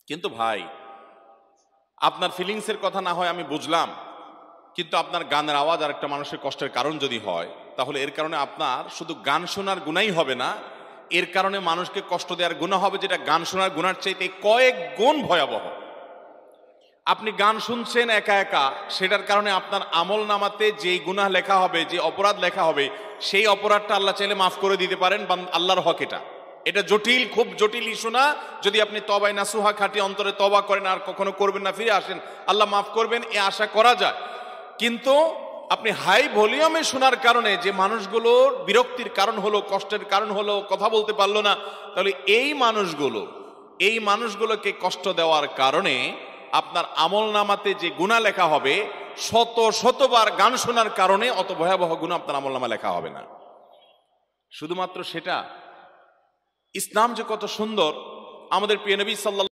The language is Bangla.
কিন্তু ভাই, আপনার ফিলিংসের কথা না হয় আমি বুঝলাম, কিন্তু আপনার গানের আওয়াজ আর একটা মানুষের কষ্টের কারণ যদি হয়, তাহলে এর কারণে আপনার শুধু গান শোনার গুনাই হবে না, এর কারণে মানুষকে কষ্ট দেওয়ার গুনাহ হবে, যেটা গান শোনার গুনার চাইতে কয়েক গুণ ভয়াবহ। আপনি গান শুনছেন একা একা, সেটার কারণে আপনার আমল নামাতে যেই গুনাহ লেখা হবে, যে অপরাধ লেখা হবে, সেই অপরাধটা আল্লাহ চাইলে মাফ করে দিতে পারেন। আল্লাহর হক এটা জটিল, খুব জটিল ইস্যু না। যদি আপনি তবায় নাসুহা খাটি অন্তরে তবা করেন, আর কখনো করবেন না, ফিরে আসেন, আল্লাহ মাফ করবেন, এ আশা করা যায়। কিন্তু আপনি হাই ভলিউমে শোনার কারণে যে মানুষগুলোর বিরক্তির কারণ হলো, কষ্টের কারণ হলো, কথা বলতে পারলো না, তাহলে এই মানুষগুলোকে কষ্ট দেওয়ার কারণে আপনার আমল নামাতে যে গুনাহ লেখা হবে, শতবার গান শোনার কারণে অত ভয়াবহ গুনাহ আপনার আমল নামা লেখা হবে না। শুধুমাত্র সেটা, ইসলাম যে কত সুন্দর, আমাদের প্রিয় নবী সাল্লাল্লাহু